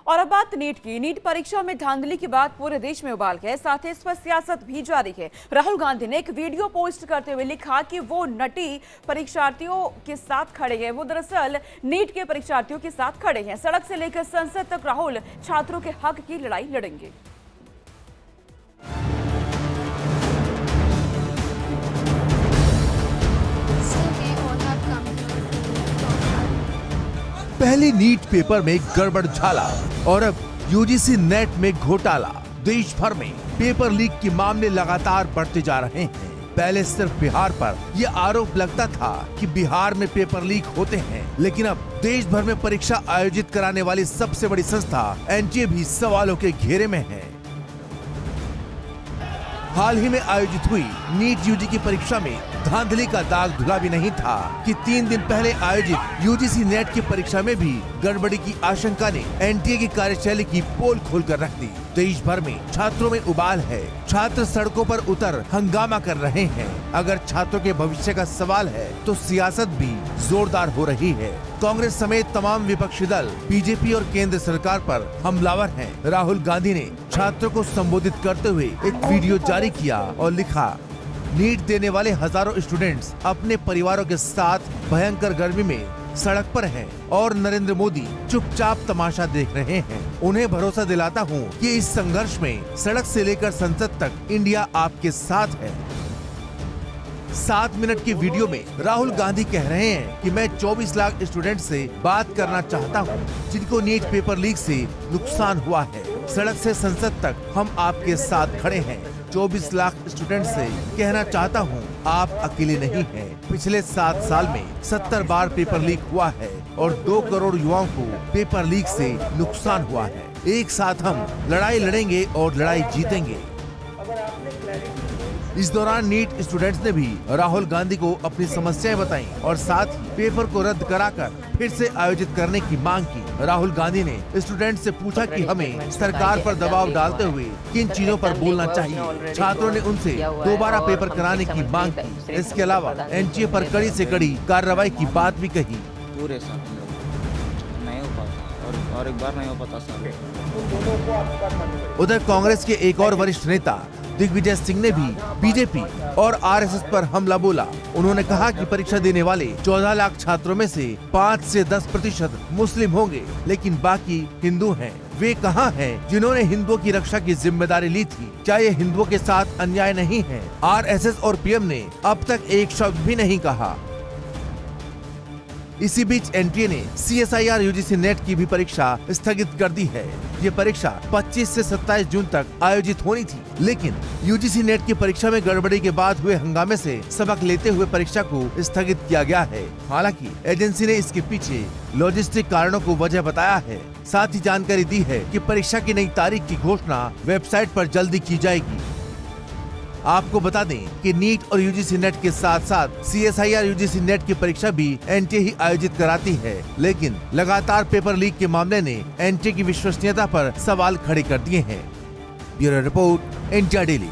और अब बात नीट की। नीट परीक्षा में धांधली की बात पूरे देश में उबाल है, साथ ही इस पर सियासत भी जारी है। राहुल गांधी ने एक वीडियो पोस्ट करते हुए लिखा कि वो नटी परीक्षार्थियों के साथ खड़े हैं। वो दरअसल नीट के परीक्षार्थियों के साथ खड़े हैं। सड़क से लेकर संसद तक राहुल छात्रों के हक की लड़ाई लड़ेंगे। पहले नीट पेपर में गड़बड़ झाला और अब यूजीसी नेट में घोटाला। देश भर में पेपर लीक के मामले लगातार बढ़ते जा रहे हैं। पहले सिर्फ बिहार पर यह आरोप लगता था कि बिहार में पेपर लीक होते हैं, लेकिन अब देश भर में परीक्षा आयोजित कराने वाली सबसे बड़ी संस्था एनटीए भी सवालों के घेरे में है। हाल ही में आयोजित हुई नीट यूजी की परीक्षा में धांधली का दाग धुला भी नहीं था कि 3 दिन पहले आयोजित यूजीसी नेट की परीक्षा में भी गड़बड़ी की आशंका ने एनटीए की कार्यशैली की पोल खोलकर रख दी। देश भर में छात्रों में उबाल है। छात्र सड़कों पर उतर हंगामा कर रहे हैं। अगर छात्रों के भविष्य का सवाल है तो सियासत भी जोरदार हो रही है। कांग्रेस समेत तमाम विपक्षी दल बीजेपी और केंद्र सरकार पर हमलावर हैं। राहुल गांधी ने छात्रों को संबोधित करते हुए एक वीडियो जारी किया और लिखा, नीट देने वाले हजारों स्टूडेंट्स अपने परिवारों के साथ भयंकर गर्मी में सड़क पर हैं और नरेंद्र मोदी चुपचाप तमाशा देख रहे हैं। उन्हें भरोसा दिलाता हूं कि इस संघर्ष में सड़क से लेकर संसद तक इंडिया आपके साथ है। 7 मिनट की वीडियो में राहुल गांधी कह रहे हैं कि मैं 24 लाख स्टूडेंट से बात करना चाहता हूं जिनको नीट पेपर लीक से नुकसान हुआ है। सड़क से संसद तक हम आपके साथ खड़े हैं। 24 लाख स्टूडेंट से कहना चाहता हूं, आप अकेले नहीं हैं। पिछले 7 साल में 70 बार पेपर लीक हुआ है और 2 करोड़ युवाओं को पेपर लीक से नुकसान हुआ है। एक साथ हम लड़ाई लड़ेंगे और लड़ाई जीतेंगे। इस दौरान नीट स्टूडेंट्स ने भी राहुल गांधी को अपनी समस्याएं बताई और साथ ही पेपर को रद्द कराकर फिर से आयोजित करने की मांग की। राहुल गांधी ने स्टूडेंट से पूछा कि हमें सरकार पर दबाव डालते हुए किन चीजों पर बोलना चाहिए। छात्रों ने उनसे दोबारा पेपर कराने की मांग की। इसके अलावा एनटीए पर कड़ी से कड़ी कार्रवाई की बात भी कही। पूरे साल नहीं हो पाता और एक बार नहीं हो पाता सर। उधर कांग्रेस के एक और वरिष्ठ नेता दिग्विजय सिंह ने भी बीजेपी और आरएसएस पर हमला बोला। उन्होंने कहा कि परीक्षा देने वाले 14 लाख छात्रों में से 5 से 10% मुस्लिम होंगे, लेकिन बाकी हिंदू हैं। वे कहाँ हैं जिन्होंने हिंदुओं की रक्षा की जिम्मेदारी ली थी? क्या ये हिंदुओं के साथ अन्याय नहीं है? आरएसएस और पीएम ने अब तक एक शब्द भी नहीं कहा। इसी बीच एनटीए ने सीएसआईआर यूजीसी नेट की भी परीक्षा स्थगित कर दी है। ये परीक्षा 25 से 27 जून तक आयोजित होनी थी, लेकिन यूजीसी नेट की परीक्षा में गड़बड़ी के बाद हुए हंगामे से सबक लेते हुए परीक्षा को स्थगित किया गया है। हालांकि एजेंसी ने इसके पीछे लॉजिस्टिक कारणों को वजह बताया है। साथ ही जानकारी दी है कि परीक्षा की नई तारीख की घोषणा वेबसाइट पर जल्दी की जाएगी। आपको बता दें कि नीट और यूजीसी नेट के साथ साथ सीएसआईआर यूजीसी नेट की परीक्षा भी एनटीए ही आयोजित कराती है, लेकिन लगातार पेपर लीक के मामले ने एनटीए की विश्वसनीयता पर सवाल खड़े कर दिए हैं। Bureau report, India daily.